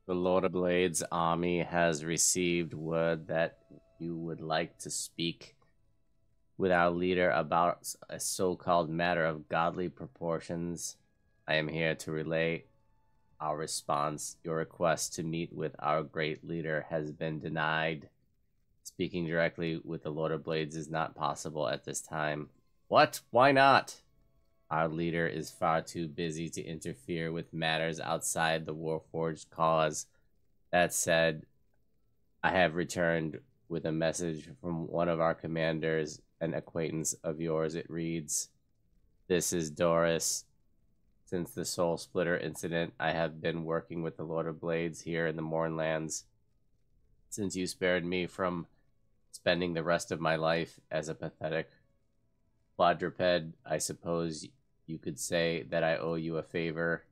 The Lord of Blades army has received word that you would like to speak with our leader about a so-called matter of godly proportions. I am here to relay our response. Your request to meet with our great leader has been denied. Speaking directly with the Lord of Blades is not possible at this time. What? Why not? Our leader is far too busy to interfere with matters outside the Warforged cause. That said, I have returned with a message from one of our commanders, an acquaintance of yours. It reads, "This is Doris. Since the Soul Splitter incident, I have been working with the Lord of Blades here in the Mournlands. Since you spared me from spending the rest of my life as a pathetic quadruped, I suppose you could say that I owe you a favor.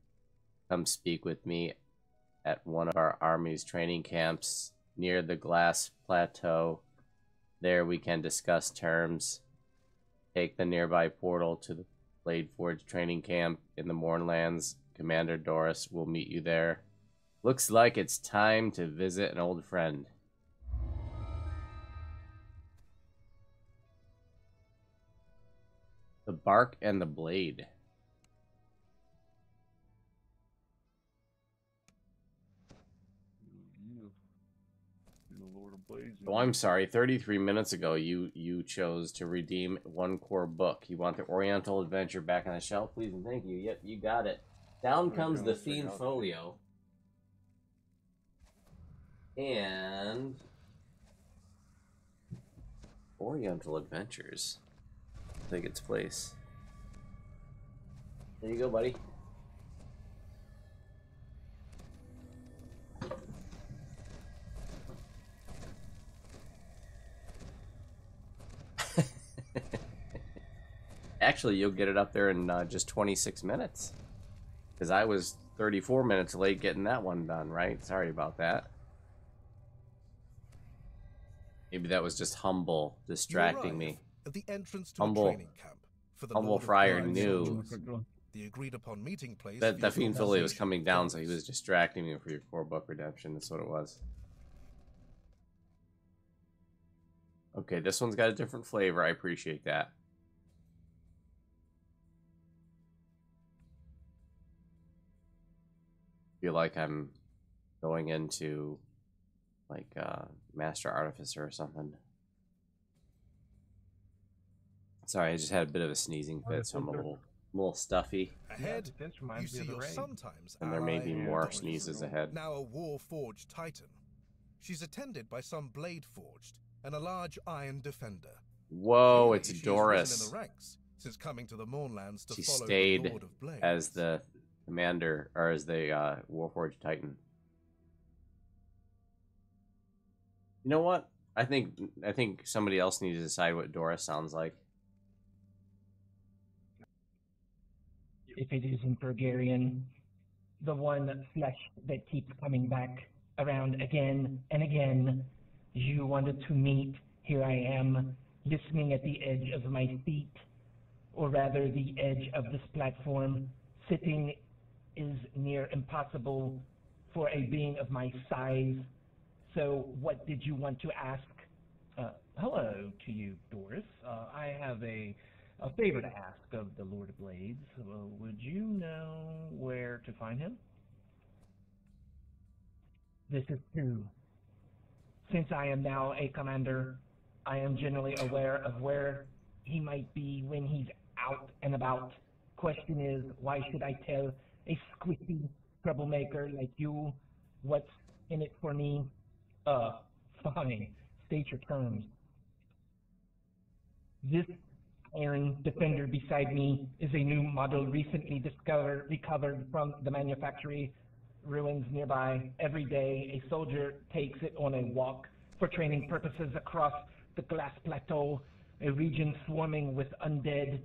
Come speak with me at one of our army's training camps near the Glass Plateau. There we can discuss terms. Take the nearby portal to the Blade Forge training camp in the Mournlands. Commander Doris will meet you there. Looks like it's time to visit an old friend." The Bark and the Blade. Oh, I'm sorry. 33 minutes ago, you chose to redeem one core book. You want the Oriental Adventure back on the shelf, please and thank you. Yep, you got it. Down comes the Fiend Folio. And Oriental Adventures. Take its place. There you go, buddy. Actually, you'll get it up there in just 26 minutes. Because I was 34 minutes late getting that one done, right? Sorry about that. Maybe that was just Humble distracting me. At the entrance to a training camp for the Humble Friar knew the agreed upon meeting place that the Fiend Folio was coming down, so he was distracting me for your core book redemption. That's what it was. Okay, this one's got a different flavor. I appreciate that. Feel like I'm going into like Master Artificer or something. Sorry, I just had a bit of a sneezing fit, so I'm a little stuffy. Ahead, you see your sometimes and there may be more sneezes ahead. Now a Warforged Titan. She's attended by some Blade Forged and a large Iron Defender. Whoa, Clearly, it's she's Doris. risen in the ranks since coming to the Mournlands to She follow stayed the Lord of Blades. as the commander, or as the Warforged Titan. You know what? I think somebody else needs to decide what Doris sounds like. If it isn't Burgarian, the one flesh that keeps coming back around again and again. You wanted to meet, here I am, listening at the edge of my feet, or rather the edge of this platform. Sitting is near impossible for a being of my size. So what did you want to ask? Hello to you, Doris. I have a favor to ask of the Lord of Blades. Would you know where to find him? This is true. Since I am now a commander, I am generally aware of where he might be when he's out and about. Question is, why should I tell a squishy troublemaker like you what's in it for me? Fine. State your terms. This Iron Defender beside me is a new model recently recovered from the manufactory ruins nearby. Every day, a soldier takes it on a walk for training purposes across the Glass Plateau, a region swarming with undead.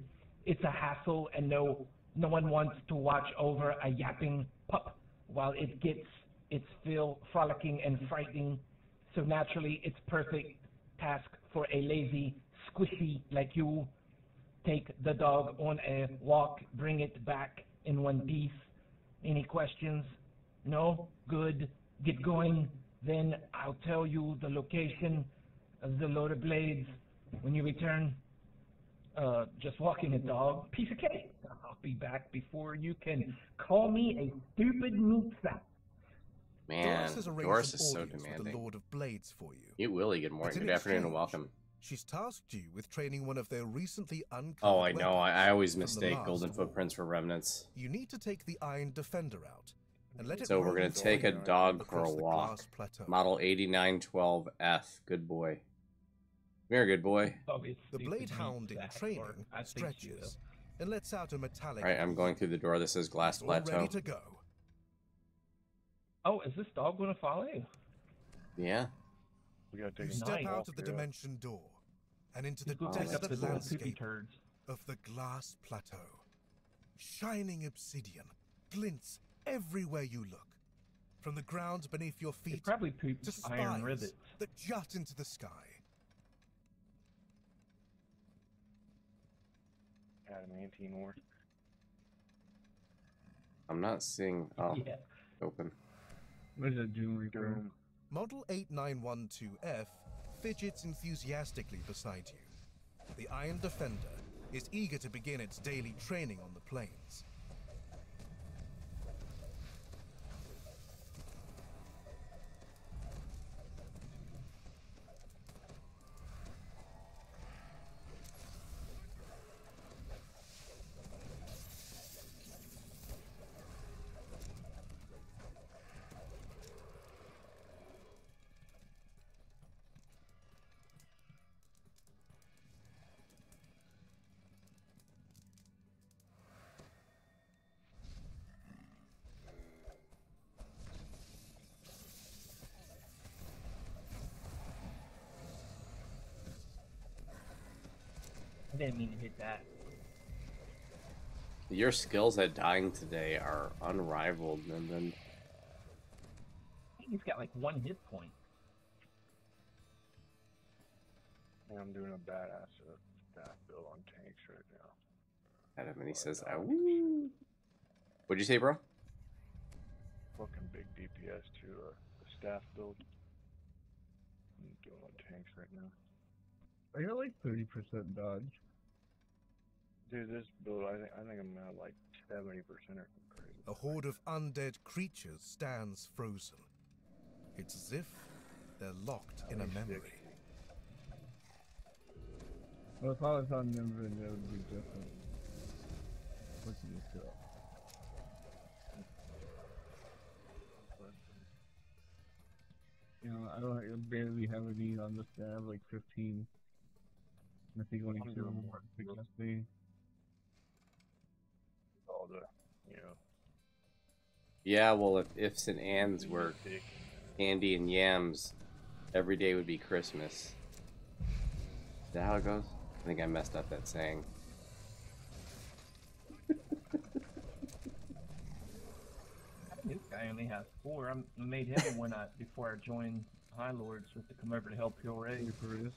It's a hassle, and no one wants to watch over a yapping pup while it gets its fill frolicking and frightening. So naturally, it's perfect task for a lazy squishy like you. Take the dog on a walk, bring it back in one piece. Any questions? No? Good. get going, then I'll tell you the location of the Lord of Blades when you return. Just walking a dog, piece of cake. I'll be back before you can call me a stupid meat sack. Man, Doris has arranged Doris an is so audience with the demanding. Lord of Blades for you. You Willie, good morning, But in good afternoon, and exchange, welcome. She's tasked you with training one of their recently uncovered Oh, I know. I always weapons from the mistake last golden war. footprints for remnants. You need to take the Iron Defender out and let it So we're roam gonna take a free dog for a across the walk. glass plateau. Model 8912F. Good boy. Come here, good boy. The Blade Hound in training stretches and lets out a metallic. Alright, I'm going through the door that says Glass It's all Plateau. ready to go. Oh, is this dog going to follow you? Yeah. We gotta You take a step nice. out of the dimension door and into the He's going to pick up desert the little poopy landscape turds. of the glass plateau. Shining obsidian glints everywhere you look, from the ground beneath your He feet probably to poops iron spires rivets. that jut into the sky. adamantine ore. I'm not seeing. Oh, Yeah. open. What is a Doom Reaper? Doom. Model 8912F fidgets enthusiastically beside you. The Iron Defender is eager to begin its daily training on the plains. I didn't mean to hit that. Your skills at dying today are unrivaled, and then He's got like 1 hit point. And I'm doing a badass staff build on tanks right now. Adam and he says, "Ow." What'd you say, bro? Fucking big DPS to a staff build. I'm doing on tanks right now. I got like 30% dodge. Dude, this build, I think I'm at like 70% or something crazy. A horde of undead creatures stands frozen. It's as if they're locked in a memory. Well, if I was on number, that would be different. Look at this girl. You know, I barely have any on this guy. I have like 15. I think only I'm 2 doing more against me. All the, you know. Yeah, well, if ifs and ands were Dick. candy and yams, every day would be Christmas. Is that how it goes? I think I messed up that saying. This guy only has 4. I made him when before I joined High Lords with to come over to help Hill Ray. Reaper is.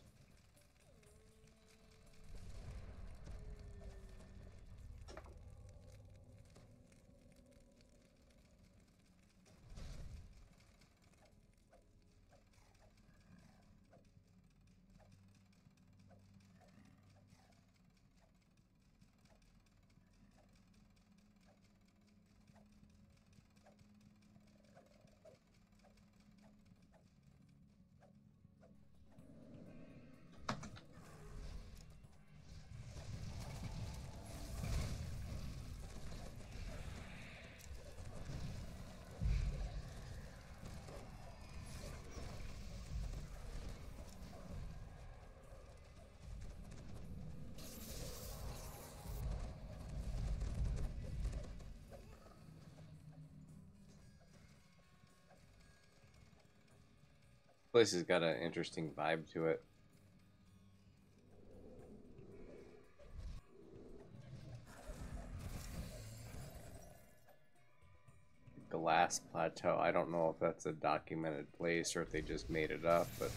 Place has got an interesting vibe to it. Glass Plateau. I don't know if that's a documented place or if they just made it up, but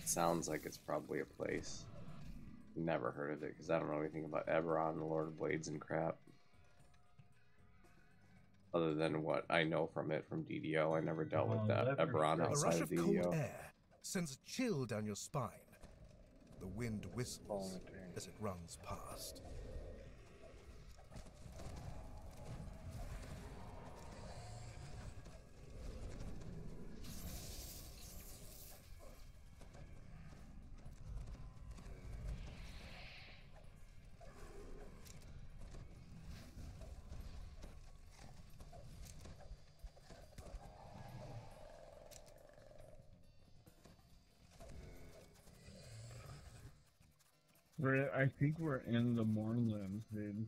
it sounds like it's probably a place. Never heard of it because I don't know anything about Eberron, the Lord of Blades, and crap. Other than what I know from it from DDO, I never dealt with that Left or ever on straight? A outside rush of of cold DDO. air sends a chill down your spine. The wind whistles Following the tank. as it runs past. I think we're in the Moorlands, dude.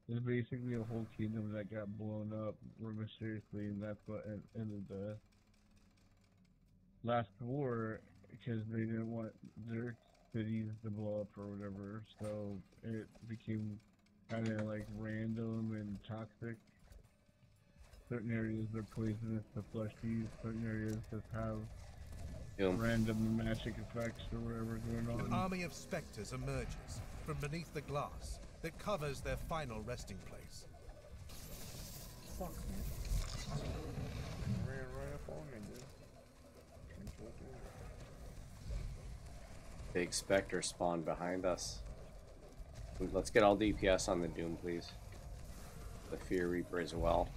There's basically a whole kingdom that got blown up mysteriously, and that's what ended the last war, because they didn't want their cities to blow up or whatever, so it became kind of like random and toxic. Certain areas are poisonous to fleshies, certain areas just have random magic effects or whatever going An on. army of specters emerges from beneath the glass that covers their final resting place. Fuck, man. Ran right up on me, dude. Can't kill it, Big Spectre spawned behind us. Let's get all DPS on the Doom, please. The Fear Reaper as well.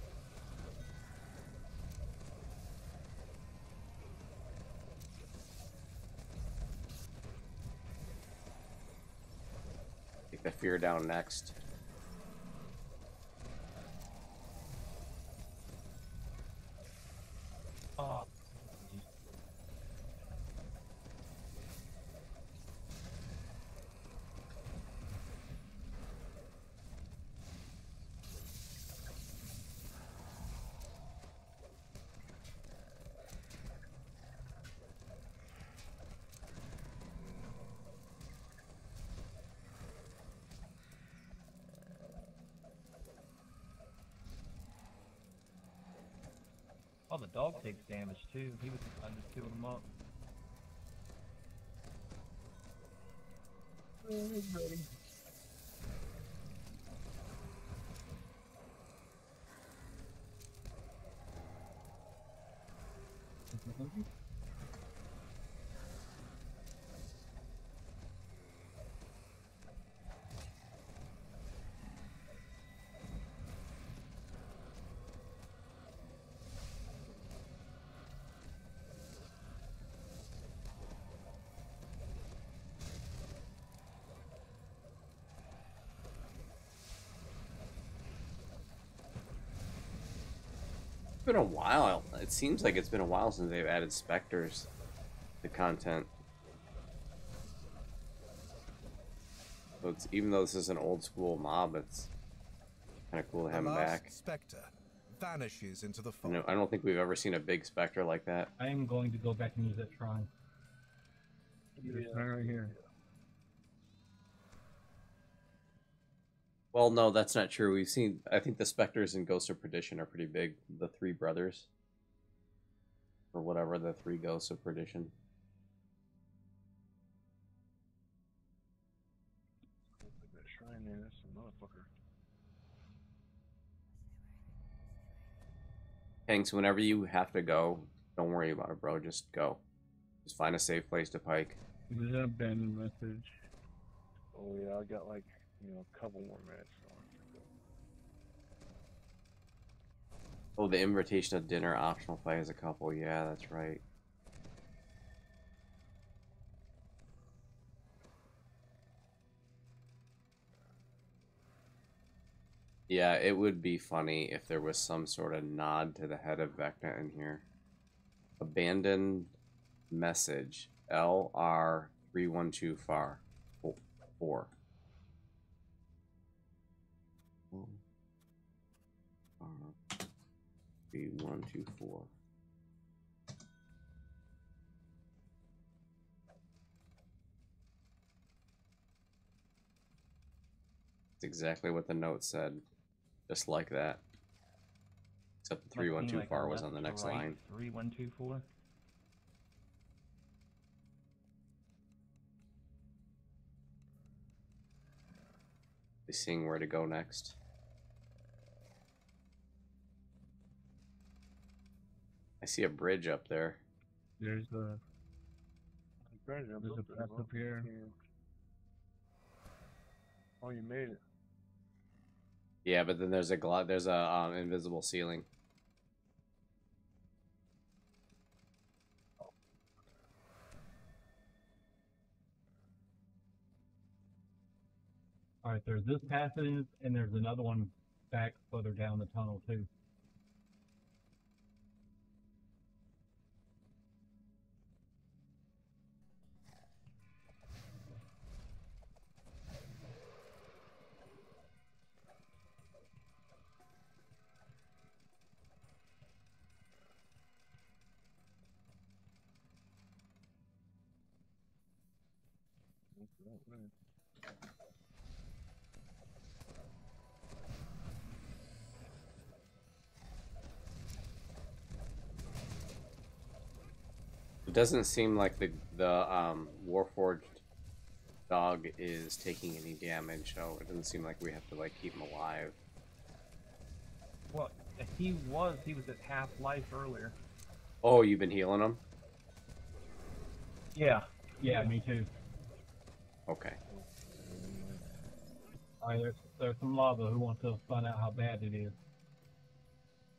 Take the Fear down next. Oh, oh, the dog takes damage too. He was under two of them up. It's been a while. It seems like it's been a while since they've added Spectres to content. So it's, even though this is an old school mob, it's kind of cool to have The him last back. specter vanishes into the You fog. know, I don't think we've ever seen a big Spectre like that. I am going to go back and use that shrine. It's right here. Well, no, that's not true. We've seen, I think the Spectres in Ghost of Perdition are pretty big. The three brothers. Or whatever, the three Ghosts of Perdition. That shrine there, that's a motherfucker. Hanks, whenever you have to go, don't worry about it, bro. Just go. Just find a safe place to pike. There's an abandoned message. Oh yeah, I got like, a couple more minutes. So I have to go. Oh, the invitation of dinner optional fight has a couple. Yeah, that's right. Yeah, it would be funny if there was some sort of nod to the head of Vecna in here. Abandoned message. LR312 far. 4. 3124. It's exactly what the note said. Just like that. Except the Must mean 3124 like a was on the left to next right line. 3124. Seeing where to go next. I see a bridge up there. There's a There's path up here. Oh, you made it. Yeah, but then there's a invisible ceiling. All right, there's this passage, and there's another one back further down the tunnel too. It doesn't seem like the Warforged dog is taking any damage, so it doesn't seem like we have to like keep him alive. Well, he was at half life earlier. Oh, you've been healing him? Yeah. Yeah, me too. Okay. All right, there's some lava. Who wants to find out how bad it is?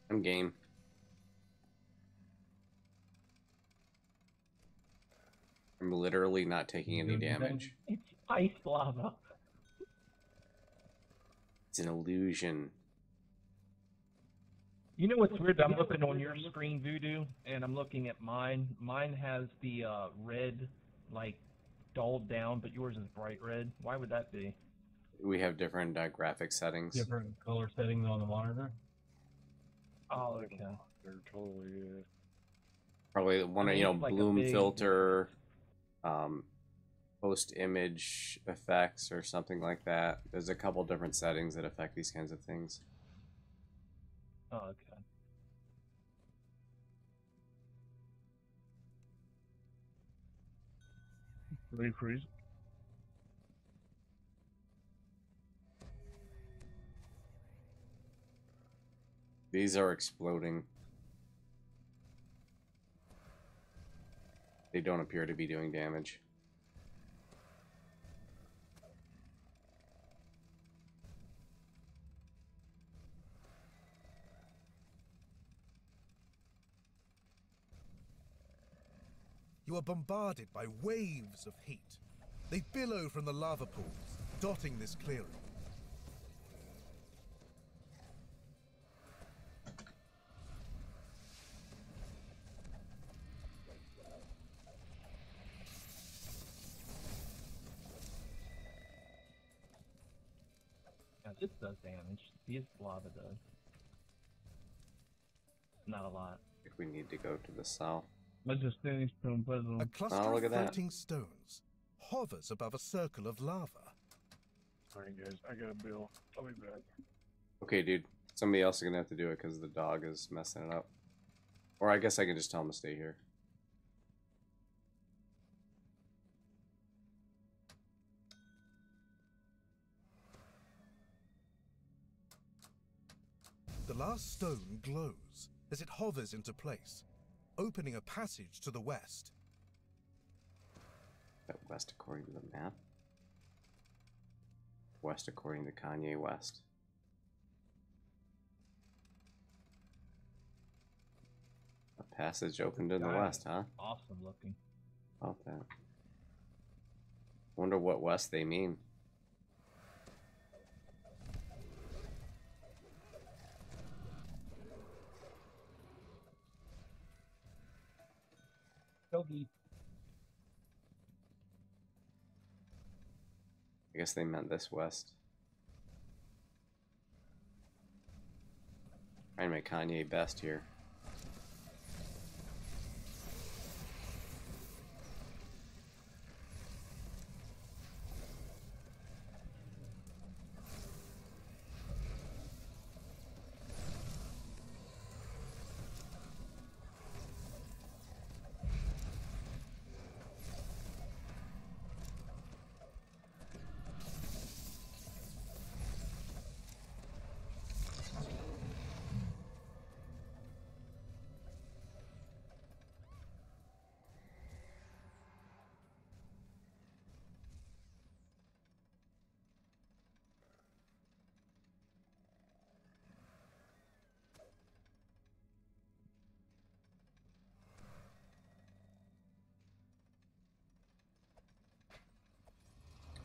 I'm game. I'm literally not taking any damage. It's ice lava. It's an illusion. You know what's weird? I'm looking on your screen, Voodoo, and I'm looking at mine. Mine has the red, like, dulled down, but yours is bright red. Why would that be? We have different graphic settings. Different color settings on the monitor. Oh, okay. They're totally Probably one of, Like a bloom big- filter, post image effects or something like that. There's a couple different settings that affect these kinds of things. Oh, okay. Refreeze. These are exploding. They don't appear to be doing damage. You are bombarded by waves of heat. They billow from the lava pools, dotting this clearing. Now, this does damage. This lava does. Not a lot. I think we need to go to the south. I just finished some puzzle. A cluster Oh, look of at that. floating stones hovers above a circle of lava. Alright, guys, I got a bill. I'll be back. Okay, dude. Somebody else is gonna have to do it because the dog is messing it up. Or I guess I can just tell him to stay here. The last stone glows as it hovers into place, opening a passage to the west. That west according to the map. West according to Kanye West. A passage opened in the west, huh? Awesome looking. About that. Wonder what west they mean. Yogi. I guess they meant this west. Trying to make Kanye best here.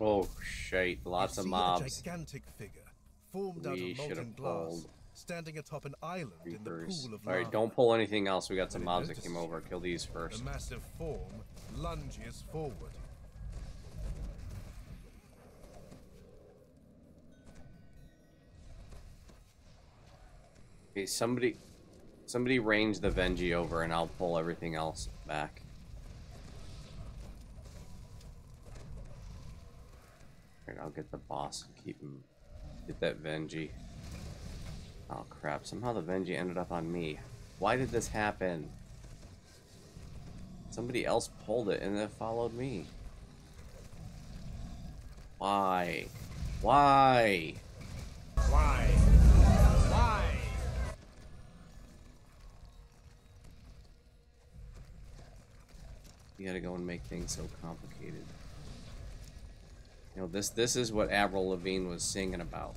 Oh shit! Lots You of see mobs. a gigantic figure formed out We of should molten have glass, pulled standing atop an island in the Reapers. pool of All right, lava. don't pull anything else. We got some When it mobs that came notices over. you, Kill these The first. massive form lunges forward. Okay, somebody range the Venji over, and I'll pull everything else back. All right, I'll get the boss and keep him. Get that Venji. Oh crap! Somehow the Venji ended up on me. Why did this happen? Somebody else pulled it and it followed me. Why? Why? Why? Why? You gotta go and make things so complicated. You know, this is what Avril Lavigne was singing about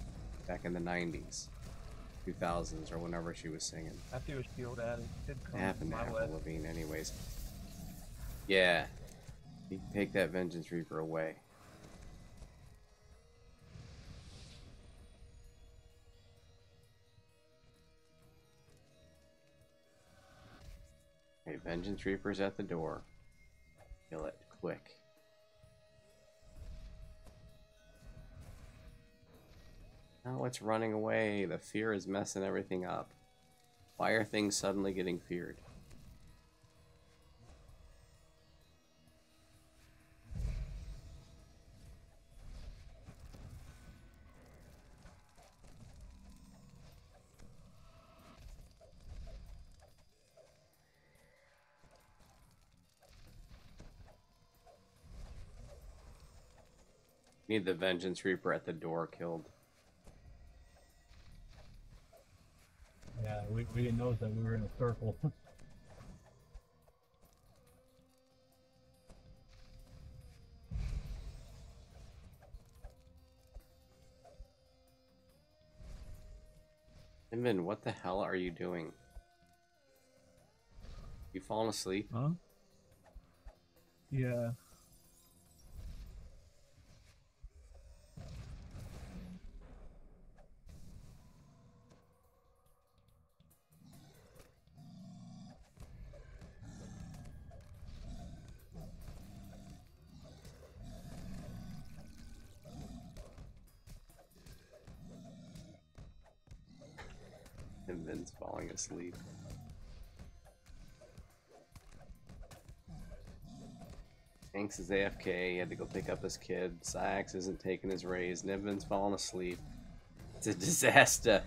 back in the 90s, 2000s, or whenever she was singing. I threw a shield at it. It What come happened to my Avril way. Lavigne, anyways? Yeah, you can take that Vengeance Reaper away. Okay, Vengeance Reaper's at the door. Kill it quick. Now it's running away. The fear is messing everything up. Why are things suddenly getting feared? Need the Vengeance Reaper at the door killed. Yeah, we didn't notice that we were in a circle. Inman, what the hell are you doing? You falling asleep? Huh? Yeah. Inman's falling asleep. Hanks is AFK, he had to go pick up his kid. Sax isn't taking his raise. Niven's falling asleep. It's a disaster.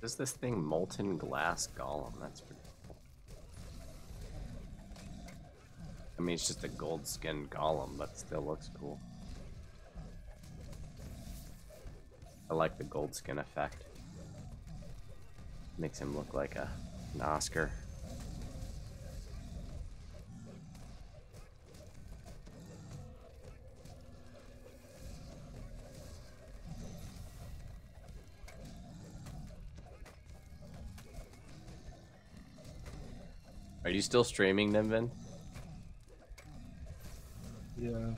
Is this thing molten glass golem? That's pretty cool. I mean, it's just a gold skinned golem, but still looks cool. I like the gold skin effect. Makes him look like an Oscar. Are you still streaming, Nimbin? Yeah.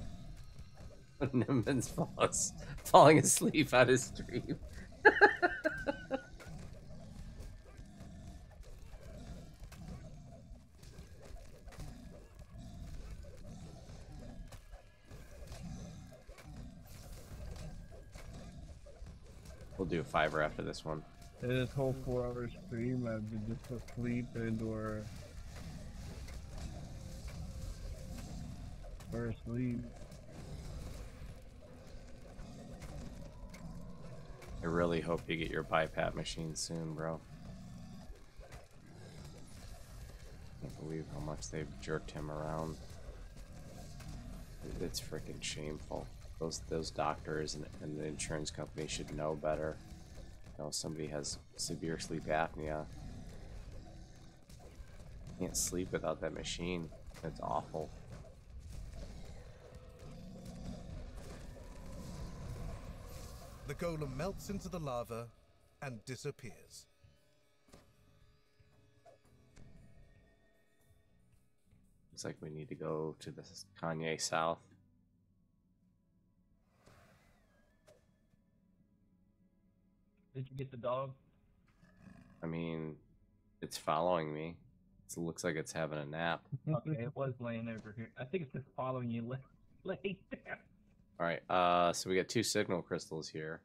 Nimbin's falling asleep on his stream. We'll do a 5-er after this one. In this whole 4-hour stream, I've been just asleep or asleep. I really hope you get your BiPAP machine soon, bro. Can't believe how much they've jerked him around. It's freaking shameful. Those doctors and the insurance company should know better. You know, somebody has severe sleep apnea. Can't sleep without that machine. It's awful. The golem melts into the lava and disappears. Looks like we need to go to the Kanye South. Did you get the dog? I mean, it's following me. It looks like it's having a nap. Okay, it was laying over here. I think it's just following you lay down. Alright, so we got 2 signal crystals here.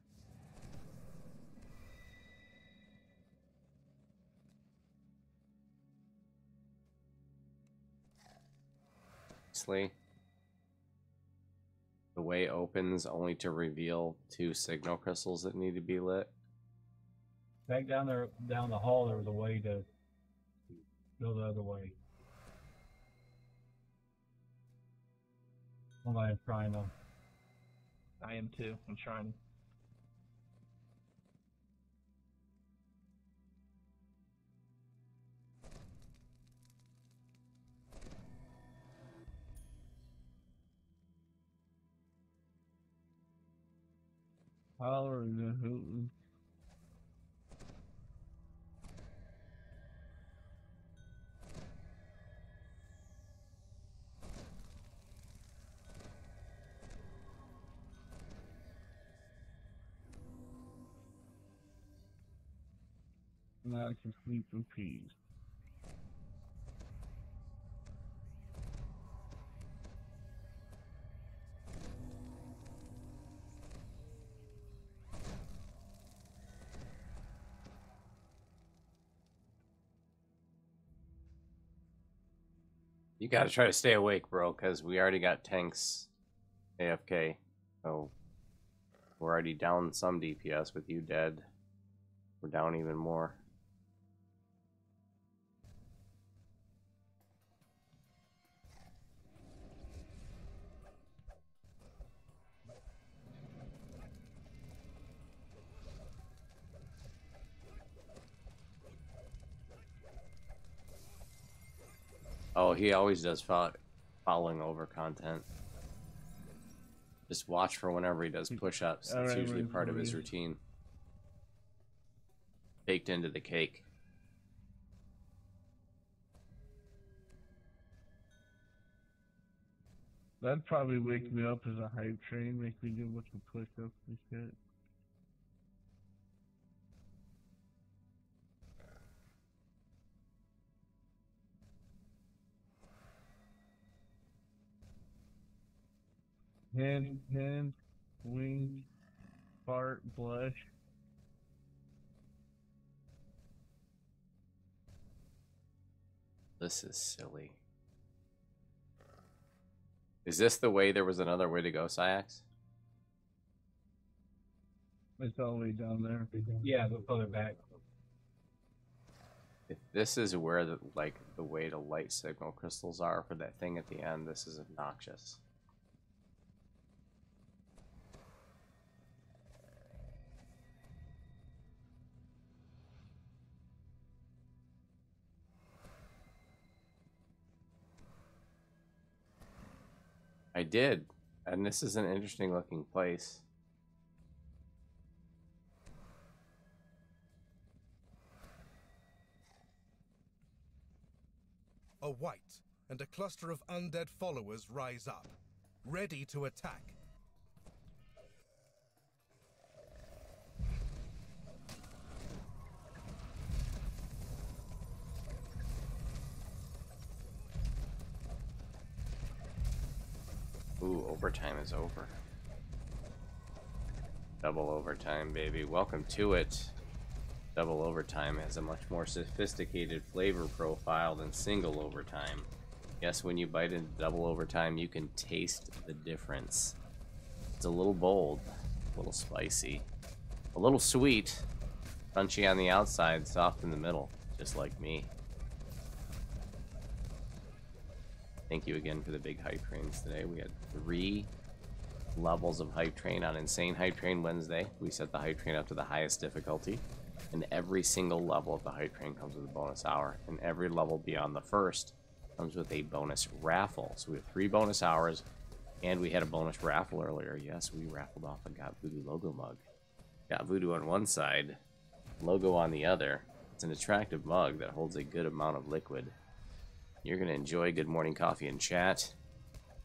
Honestly, the way opens only to reveal 2 signal crystals that need to be lit. Back down there, down the hall, there was a way to go the other way. Somebody's trying to. I am too. I'm trying. Power in the Hooten. Now I can sleep in peace. You gotta try to stay awake, bro, because we already got tanks AFK. So we're already down some DPS with you dead. We're down even more. Oh, he always does following over content. Just watch for whenever he does push-ups. It's usually part of his routine. Baked into the cake. That'd probably wake me up as a hype train, make me do a bunch of push-ups and shit. Hand, wing, fart, blush. This is silly. Is this the way there was another way to go, Syax? It's all the way down there. Yeah, go further back. If this is where the way to light signal crystals are for that thing at the end, this is obnoxious. I did, and this is an interesting looking place. A white and a cluster of undead followers rise up, ready to attack. Ooh, overtime is over. Double overtime, baby. Welcome to it. Double overtime has a much more sophisticated flavor profile than single overtime. Yes, when you bite into double overtime, you can taste the difference. It's a little bold, a little spicy, a little sweet, crunchy on the outside, soft in the middle, just like me. Thank you again for the big hype trains today. We had 3 levels of hype train on Insane Hype Train Wednesday. We set the hype train up to the highest difficulty, and every single level of the hype train comes with a bonus hour, and every level beyond the first comes with a bonus raffle. So we have 3 bonus hours, and we had a bonus raffle earlier. Yes, we raffled off a Got Voodoo logo mug. Got Voodoo on one side, logo on the other. It's an attractive mug that holds a good amount of liquid. You're going to enjoy good morning coffee and chat,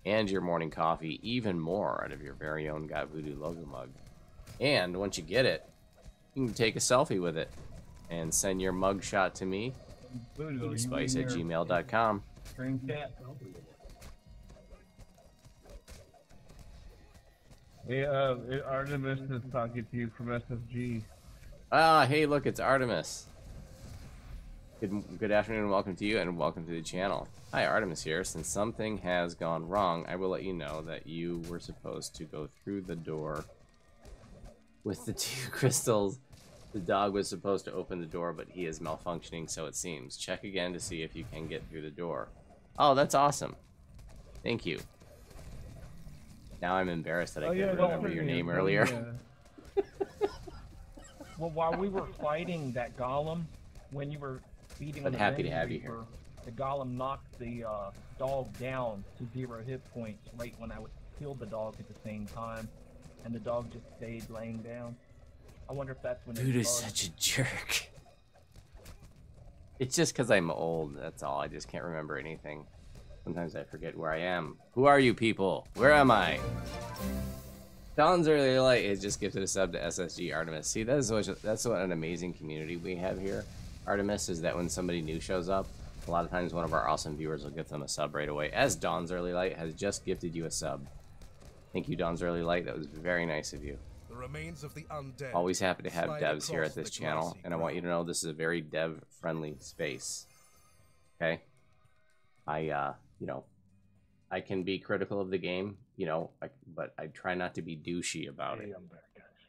and your morning coffee even more out of your very own Got Voodoo logo mug. And once you get it, you can take a selfie with it and send your mug shot to me, spice@gmail.com. Stream chat. Hey, Artemis is talking to you from SFG. Ah, hey, look, it's Artemis. Good afternoon and welcome to you, and welcome to the channel. Hi, Artemis here. Since something has gone wrong, I will let you know that you were supposed to go through the door with the 2 crystals. The dog was supposed to open the door, but he is malfunctioning, so it seems. Check again to see if you can get through the door. Oh, that's awesome. Thank you. Now I'm embarrassed that I couldn't remember your name earlier. Well, while we were fighting that golem, when you were beating on I'm the happy to Venom have you Reaper, here. the golem knocked the dog down to 0 hit points right when I would kill the dog at the same time, and the dog just stayed laying down. I wonder if that's when it Voodoo's started. such a jerk. It's just because I'm old, that's all. I just can't remember anything. Sometimes I forget where I am. Who are you people? Where am I? Dawn's Early Light has just gifted a sub to SSG Artemis. See, that's what an amazing community we have here, Artemis, is that when somebody new shows up, a lot of times one of our awesome viewers will give them a sub right away, as Dawn's Early Light has just gifted you a sub. Thank you, Dawn's Early Light. That was very nice of you. The remains of the undead. Always happy to have slide devs here across at this the channel, grassy and I want you to ground. know this is a very dev-friendly space. Okay? You know, I can be critical of the game, you know, but I try not to be douchey about it. Hey, I'm back, guys.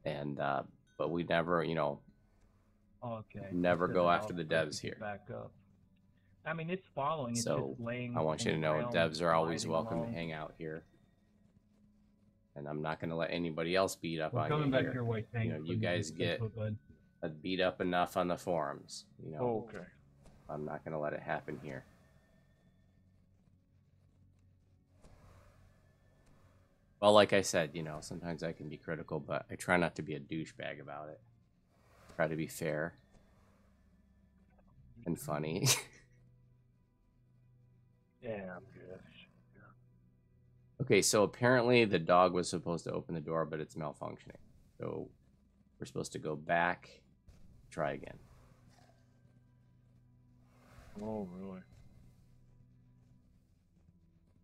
And, but we never, you know, Okay. never So go the after dog's the supposed devs to get here. Back up. I mean, it's following. It's So, just laying I want you to on the know ground, devs are always gliding welcome along. to hang out here. And I'm not going to let anybody else beat up We're on coming you back here. your way, Tank. You know, you guys get beat up enough on the forums. You know, Oh, okay. I'm not going to let it happen here. Well, like I said, you know, sometimes I can be critical, but I try not to be a douchebag about it. Try to be fair and funny. Yeah, I'm good. Okay, so apparently the dog was supposed to open the door, but it's malfunctioning. So we're supposed to go back, try again. Oh, really?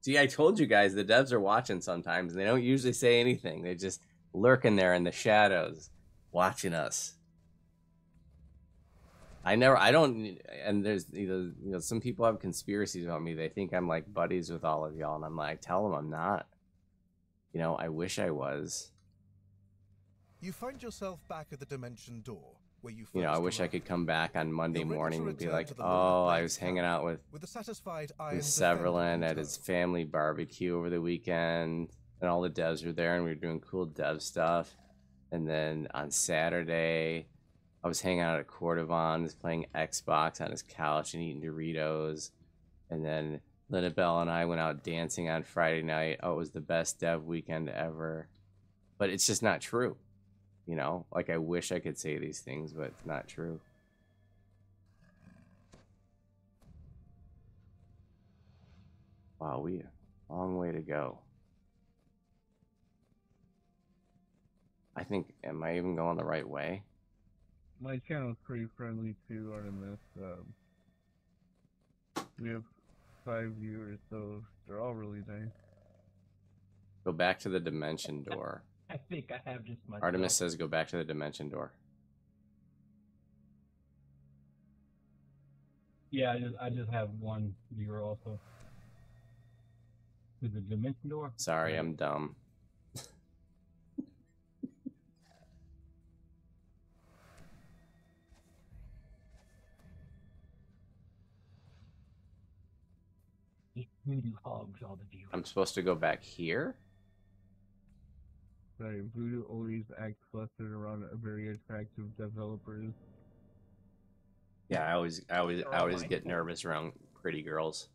See, I told you guys the devs are watching sometimes, and they don't usually say anything. They just lurking there in the shadows, watching us. I don't, and there's, you know, some people have conspiracies about me. They think I'm like buddies with all of y'all, and I'm like, tell them I'm not. You know, I wish I was. You find yourself back at the dimension door where you first You know, I wish I arrived. could come back on Monday You're ready to morning and be return like, to the Lord of oh, I Blades was hanging camp out with a satisfied Iron Severlin Defender at in his tow. family barbecue over the weekend, and all the devs were there, and we were doing cool dev stuff. And then on Saturday, I was hanging out at Cordovon's playing Xbox on his couch and eating Doritos. And then Linabelle and I went out dancing on Friday night. Oh, it was the best dev weekend ever. But it's just not true. You know, like I wish I could say these things, but it's not true. Wow, we have a long way to go. I think, am I even going the right way? My channel's pretty friendly too, Artemis. We have 5 viewers, so they're all really nice. Go back to the dimension door. I think I have just my. Artemis says go back to the dimension door. Yeah, I just have 1 viewer also. To the dimension door? Sorry, I'm dumb. Voodoo hogs all the viewers. I'm supposed to go back here? Sorry, Voodoo always acts clustered around a very attractive developers. Yeah, I always get nervous around pretty girls.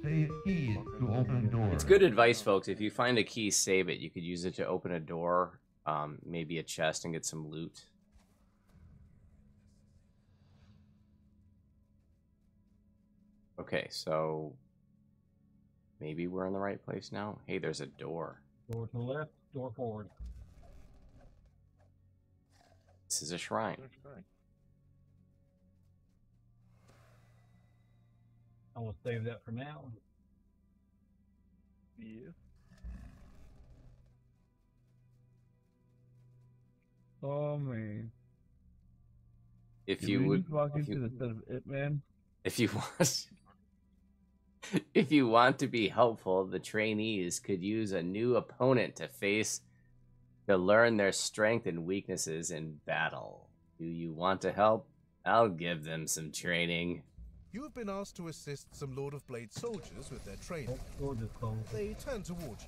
Save keys to open doors. It's good advice, folks. If you find a key, save it. You could use it to open a door, maybe a chest, and get some loot. Okay, so maybe we're in the right place now. Hey, there's a door. Door to the left, door forward. This is a shrine. I will save that for now. Yeah. Oh man. If Did you we would just walk into the set of it, man. if you want if you want to be helpful, the trainees could use a new opponent to face to learn their strength and weaknesses in battle. Do you want to help? I'll give them some training. You have been asked to assist some Lord of Blade soldiers with their training. Door is closed. They turn towards you,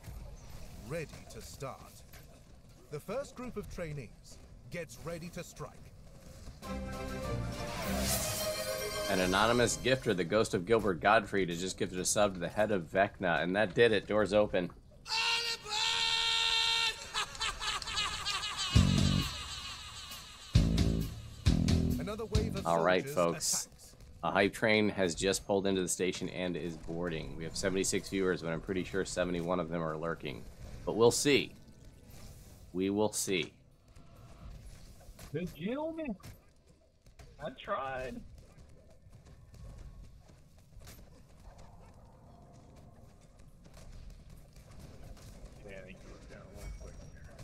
ready to start. The first group of trainees gets ready to strike. An anonymous gifter, the ghost of Gilbert Gottfried, has just gifted a sub to the head of Vecna, and that did it. Doors open. Another wave of All right, soldiers folks. attacks. A hype train has just pulled into the station and is boarding. We have 76 viewers, but I'm pretty sure 71 of them are lurking. But we'll see. We will see. Did you me? I tried. Yeah, I think you look down real quick there.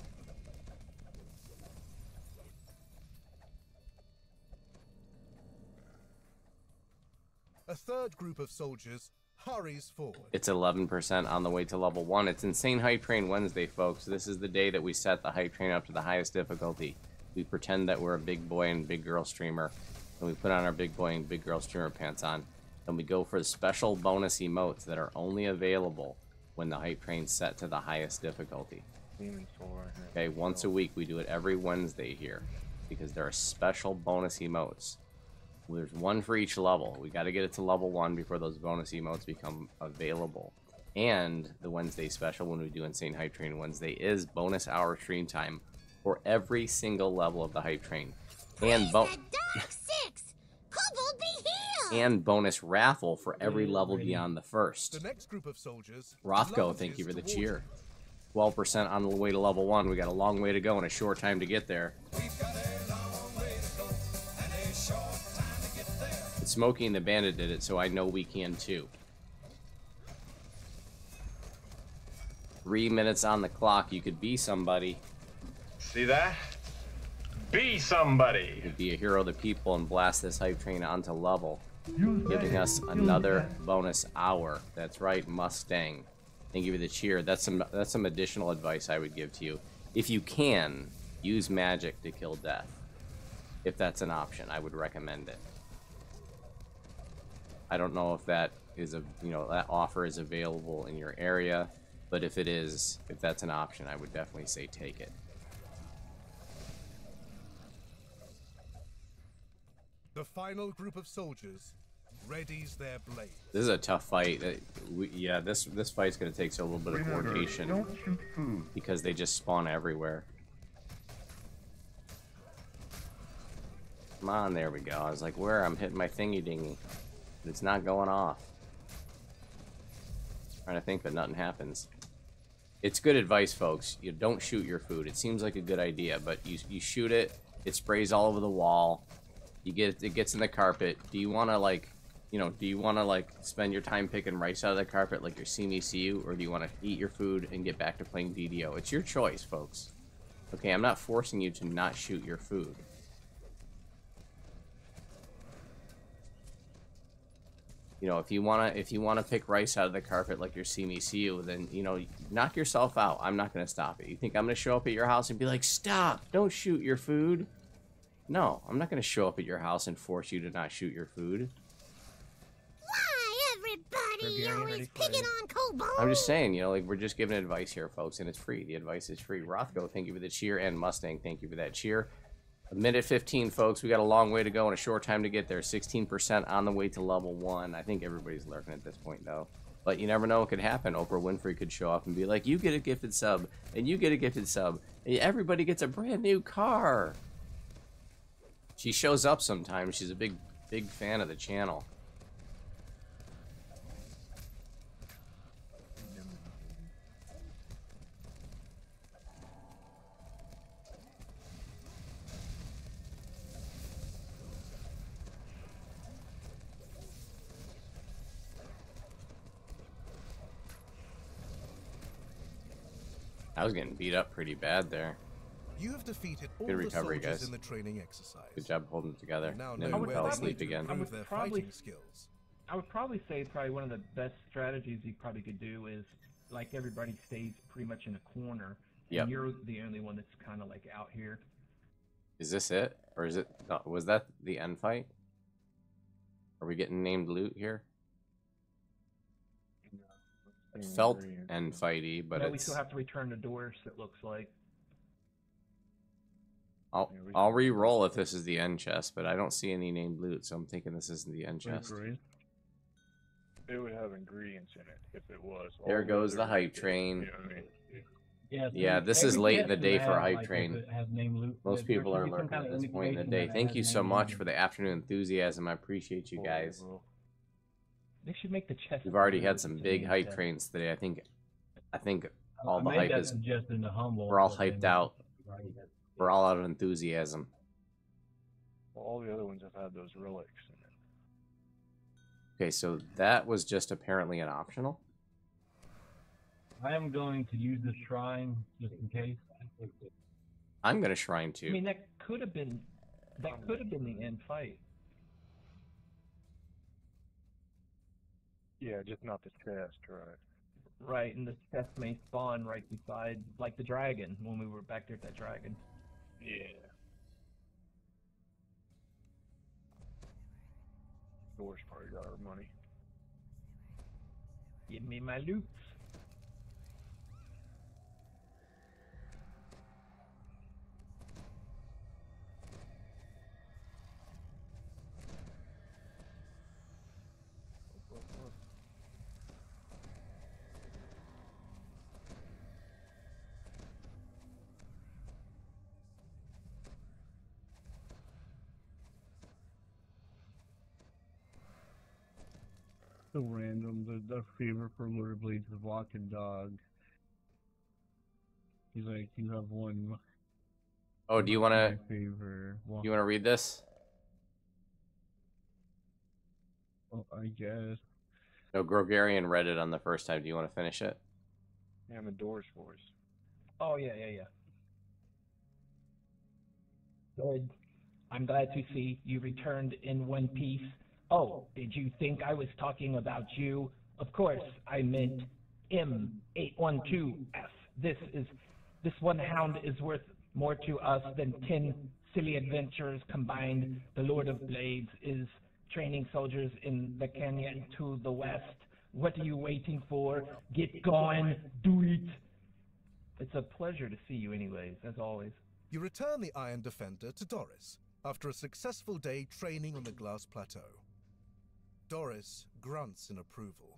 A third group of soldiers hurries forward. It's 11% on the way to level 1. It's Insane Hype Train Wednesday, folks. This is the day that we set the hype train up to the highest difficulty. We pretend that we're a big boy and big girl streamer, and we put on our big boy and big girl streamer pants on, and we go for the special bonus emotes that are only available when the hype train's set to the highest difficulty. Demon Sword. Okay, once a week. We do it every Wednesday here because there are special bonus emotes. There's one for each level. We got to get it to level 1 before those bonus emotes become available. And the Wednesday special, when we do Insane Hype Train Wednesday, is bonus hour stream time for every single level of the hype train. And and bonus raffle for every level beyond the first. The next group of soldiers. Rothko, thank you for the cheer. 12% on the way to level 1. We got a long way to go and a short time to get there. Smokey and the Bandit did it, so I know we can too. 3 minutes on the clock. You could be somebody. See that? Be somebody. You could be a hero of the people and blast this hype train onto level, giving us another bonus hour. That's right, Mustang. Thank you for the cheer. That's some additional advice I would give to you. If you can, use magic to kill death. If that's an option, I would recommend it. I don't know if that is that offer is available in your area, but if it is, if that's an option, I would definitely say take it. The final group of soldiers readies their blades. This is a tough fight. Yeah, this fight's gonna take a little bit of coordination Don't shoot food. because they just spawn everywhere. Come on, there we go. I was like, where? I'm hitting my thingy dingy. But it's not going off. Trying to think, but nothing happens. It's good advice, folks. You don't shoot your food. It seems like a good idea, but you shoot it, it sprays all over the wall. It gets in the carpet. Do you want to spend your time picking rice out of the carpet like your see me see you, or do you want to eat your food and get back to playing DDO? It's your choice, folks. Okay, I'm not forcing you to not shoot your food. You know, if you wanna pick rice out of the carpet like your see me see you, then knock yourself out. I'm not gonna stop it. You think I'm gonna show up at your house and be like, stop, don't shoot your food? No, I'm not gonna show up at your house and force you to not shoot your food. Why, everybody, you ready for you. I'm just saying, you know, like, we're just giving advice here, folks, and it's free. The advice is free. Rothko, thank you for the cheer, and Mustang, thank you for that cheer. A minute 15, folks. We got a long way to go and a short time to get there. 16% on the way to level 1. I think everybody's lurking at this point, though. But you never know what could happen. Oprah Winfrey could show up and be like, you get a gifted sub, and you get a gifted sub, and everybody gets a brand new car. She shows up sometimes. She's a big fan of the channel. I was getting beat up pretty bad there. You have defeated all Good the recovery, soldiers guys. in the training exercise. Good job holding it together. You now And then know we where fell they asleep need to again. improve their fighting skills. I would probably say one of the best strategies you probably could do is, like, everybody stays pretty much in a corner, and Yep. you're the only one that's kind of like out here. Is this it? Or is it... No, was that the end fight? Are we getting named loot here? It felt end fighty, but No, we it's... still have to return the doors, it looks like. I'll re-roll if this is the end chest, but I don't see any named loot, so I'm thinking this isn't the end chest. It would have ingredients in it if it was. There goes the hype train. You know what I mean? Yeah, this is every late in the chest day will for have, hype like, train. if it has name loot, Most there people should are be some lurking kind at of this point in the indication day. that it Thank has you so name much loot. for the afternoon enthusiasm. I appreciate you guys. They should make the chest. We've already had some big hype trains today. I think all I the made hype that is... suggestion to Humble. We're all but then hyped out. right. We're all out of enthusiasm. Well, all the other ones have had those relics in it. Okay, so that was just apparently an optional. I am going to use the shrine just in case. I'm gonna shrine I too. mean, that could have been the end fight. Yeah, just not the chest, right? Right, and the chest may spawn right beside, like the dragon, when we were back there at that dragon. Yeah. Doors probably got our money. Give me my loot. So random. The fever for Lord of Blades is walking dog. He's like, you have one. Oh, do you wanna Fever. you wanna read this? Well, I guess. No, Grogarian read it on the first time. Do you want to finish it? Yeah, I'm a doors for us. Oh, yeah. Good. I'm glad to see you returned in one piece. Oh, did you think I was talking about you? Of course, I meant M812F. This one hound is worth more to us than 10 silly adventures combined. The Lord of Blades is training soldiers in the canyon to the west. What are you waiting for? Get going. Do it. It's a pleasure to see you anyways, as always. You return the Iron Defender to Doris after a successful day training on the Glass Plateau. Doris grunts in approval.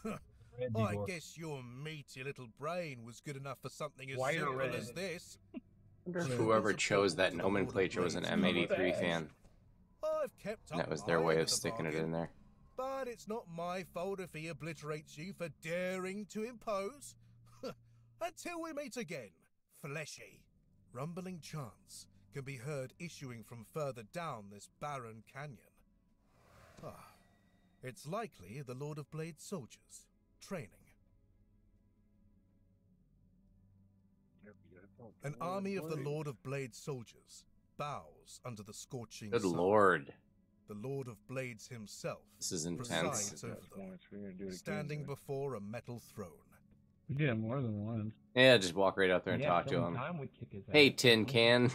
I guess your meaty little brain was good enough for something as Wire simple red. as this. Whoever chose that nomenclature was an M83 fan. I've kept up That was their my way end of the sticking it bargain, in there. But it's not my fault if he obliterates you for daring to impose. Until we meet again, fleshy. Rumbling chants can be heard issuing from further down this barren canyon. It's likely the Lord of Blades soldiers, training. An army of the Lord of Blades soldiers bows under the scorching Good sun. lord. The Lord of Blades himself This is intense. presides over them, standing before a metal throne. We did it more than once. Yeah, just walk right out there and Yeah, talk to him. sometime we'd kick his ass. Hey, Tin Can.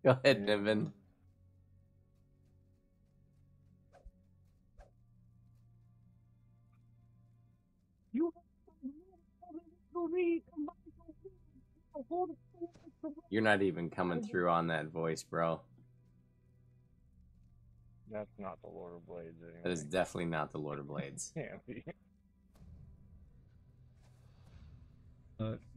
Go ahead, Niven. You You're not even coming through on that voice, bro. That's not the Lord of Blades anyway. That is definitely not the Lord of Blades. Can't be.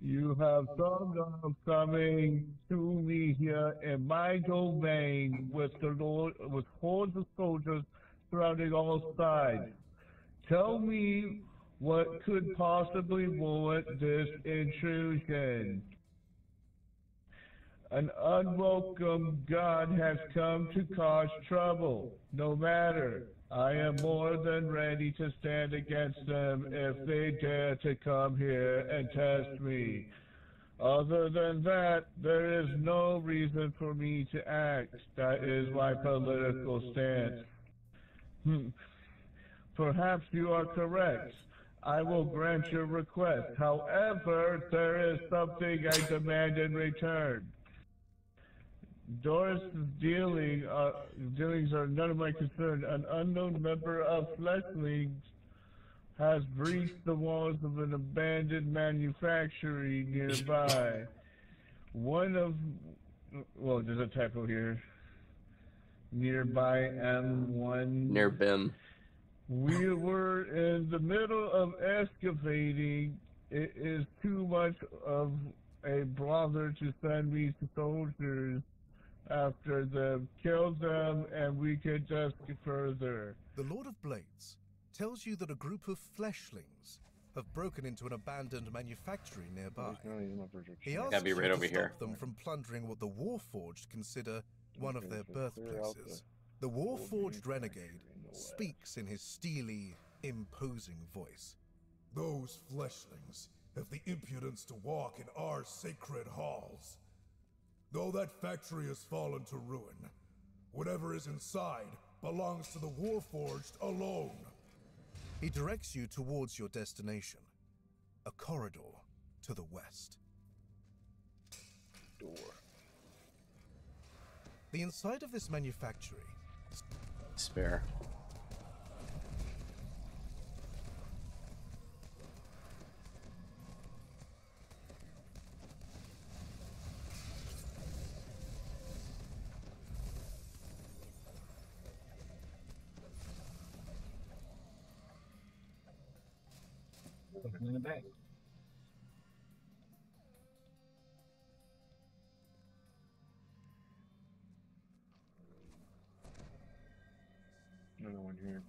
You have thought of coming to me here in my domain with with hordes of soldiers surrounding all sides. Tell me what could possibly warrant this intrusion. An unwelcome god has come to cause trouble. No matter, I am more than ready to stand against them if they dare to come here and test me. Other than that, there is no reason for me to act. That is my political stance. Perhaps you are correct. I will grant your request. However, there is something I demand in return. Doris' dealings are none of my concern. An unknown member of Fleshlings has breached the walls of an abandoned manufactory nearby. There's a typo here. Nearby M1. Near BIM. We were in the middle of excavating. It is too much of a bother to send me soldiers after them. Kill them and we can just get further. The Lord of Blades tells you that a group of fleshlings have broken into an abandoned manufactory nearby. He asks Gotta be right you over to here. stop them from plundering what the Warforged consider one of their birthplaces. The Warforged renegade speaks in his steely, imposing voice. Those fleshlings have the impudence to walk in our sacred halls. Though that factory has fallen to ruin, whatever is inside belongs to the Warforged alone. He directs you towards your destination, a corridor to the west. Door. The inside of this manufactory. Spare. Looking in the back. No one here.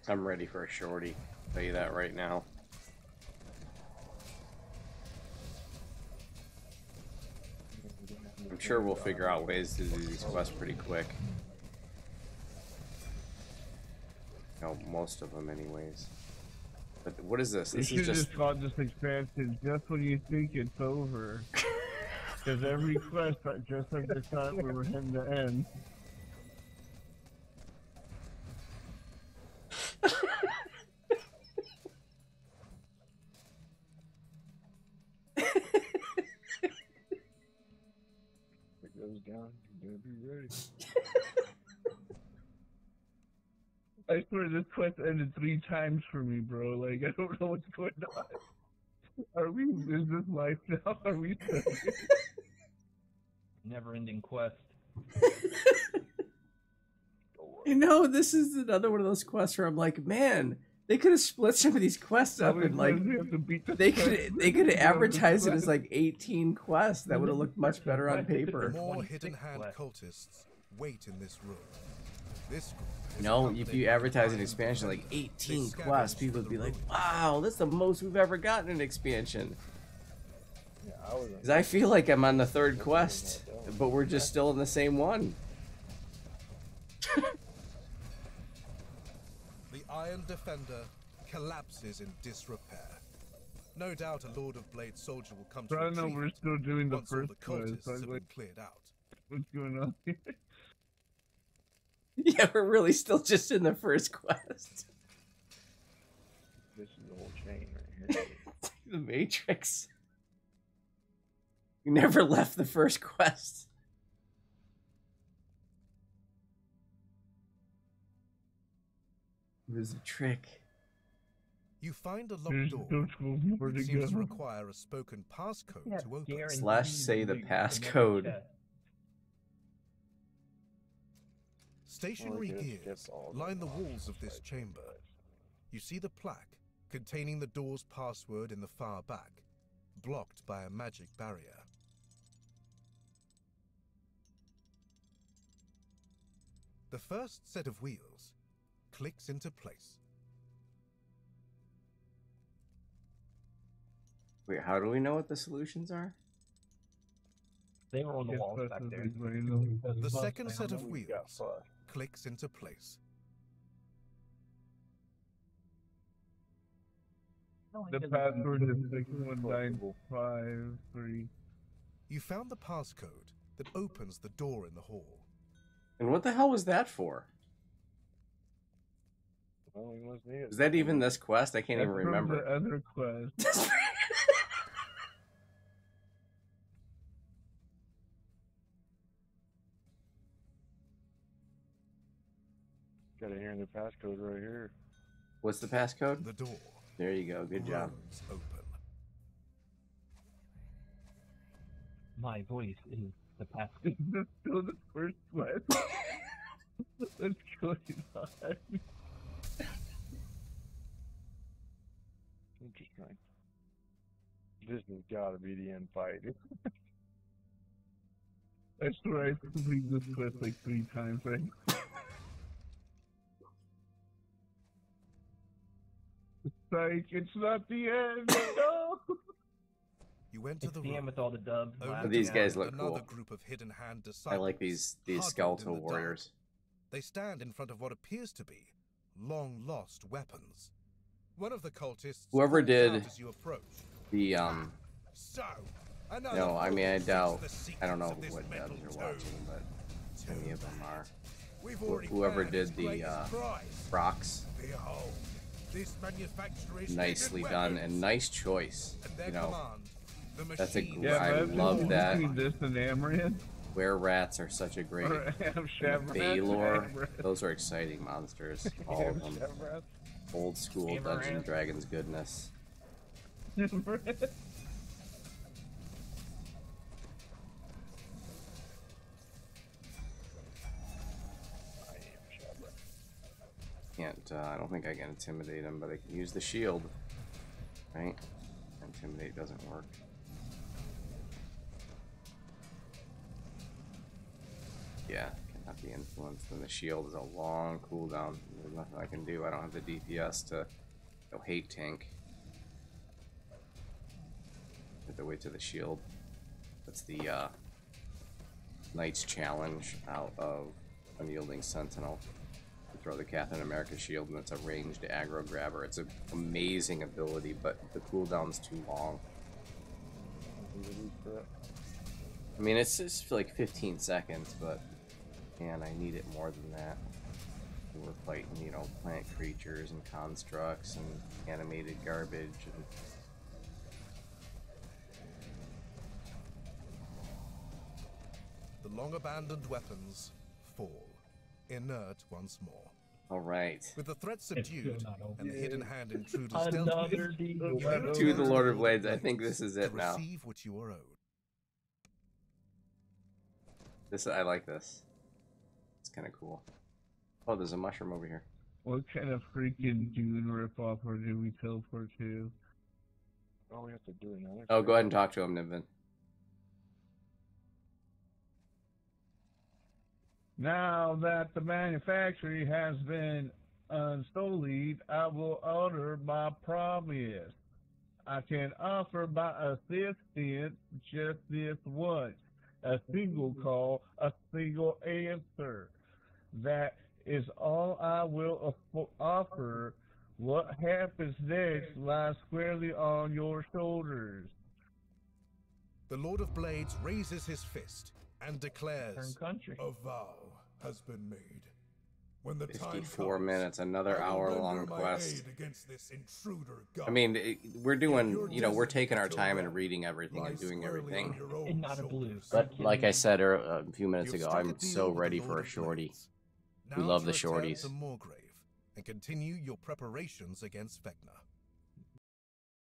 I'm ready for a shorty. I'll tell you that right now. I'm sure we'll figure out ways to do these quests pretty quick. No, most of them anyways. But what is this? This You is should just... just call this expansion just when you think it's over. Because every quest, just like the time we were hitting the end. If it goes down, you better be ready. I swear this quest ended 3 times for me, bro. Like, I don't know what's going on. Is this life now? Are we still here? Never-ending quest. You know, this is another one of those quests where I'm like, man, They could have split some of these quests up and like they could have advertised it as like 18 quests. That would have looked much better on paper. More hidden hand cultists wait in this room. This group You know, if you advertise an expansion like 18 quests, people would be like, "Wow, that's the most we've ever gotten in an expansion." Because I feel like I'm on the 3rd quest, but we're just still in the same one. The Iron Defender collapses in disrepair. No doubt a Lord of Blade soldier will come to I know retrieve we're still doing the once all first the quest. cultists I was have like, been cleared out. what's going on here? Yeah, we're really still just in the first quest. This is the whole chain right here. The Matrix. We never left the first quest. It was a trick. You find a locked door. It seems to require a spoken passcode to open. Slash say the passcode. Stationary gears line the walls of this chamber. You see the plaque containing the door's password in the far back, blocked by a magic barrier. The first set of wheels clicks into place. Wait, how do we know what the solutions are? They were on the walls back there. The second set of wheels clicks into place. The password is 61953. You found the passcode that opens the door in the hall. And what the hell was that for? Is that even this quest? I can't even remember. The other quest. Got it here in the passcode right here. What's the passcode? The door. There you go. Good job. Open. My voice is the passcode. This is still the first quest. What's going on? Interesting. This has got to be the end fight. I swear I completed this quest like 3 times, right? Like, it's not the end. No. You went to the room with all the dubs. These guys look another cool. group of hidden hand I like these skeletal warriors. They stand in front of what appears to be long lost weapons. One of the cultists Whoever did as you approach. the So, no, I mean I doubt. I don't know what dubs you're watching, but many of them are. Whoever did the rocks. Behold, this manufacturer is Nicely done and nice choice. You know, that's a Yeah, I love that. This and Amaranth. Were rats are such a great Baylor. Those are exciting monsters. All of them. Old school Dungeons and Dragons goodness. Can't. I don't think I can intimidate him, but I can use the shield. Right? Intimidate doesn't work. Yeah, cannot be influenced. And the shield is a long cooldown. There's nothing I can do. I don't have the DPS to go hate tank. Have to wait to the shield. That's the Knight's Challenge out of Unyielding Sentinel. You throw the Captain America shield and it's a ranged aggro grabber. It's an amazing ability, but the cooldown's too long. I mean, it's just like 15 seconds, but man, I need it more than that. We're fighting, you know, plant creatures and constructs and animated garbage and the long abandoned weapons fall, inert once more. all right. With the threat subdued and the hidden hand intruders dealt Another with, deal. To the Lord of Blades, I think this is it to now. receive what you are owed. I like this. It's kind of cool. Oh, there's a mushroom over here. What kind of freaking Dune ripoff or did we teleport to? Oh, we have to do another. Oh, go ahead and talk to him, Niven. Now that the manufactory has been unsullied, I will honor my promise. I can offer my assistance just this once. A single call, a single answer. That is all I will offer. What happens next lies squarely on your shoulders. The Lord of Blades raises his fist and declares, country. "A vow has been made. When the time 54 comes, minutes, another I will hour-long render my quest. aid against this intruder god." I mean, we're doing, If your we're taking our destiny time to and rule reading everything and lies doing squarely on everything. your own And not a blue. shoulders. But like I said a few minutes You've ago, struck a I'm deal so with the ready Lord for a of shorty. Blades. We Now love to the return shorties. to Moorgrave and continue your preparations against Vecna.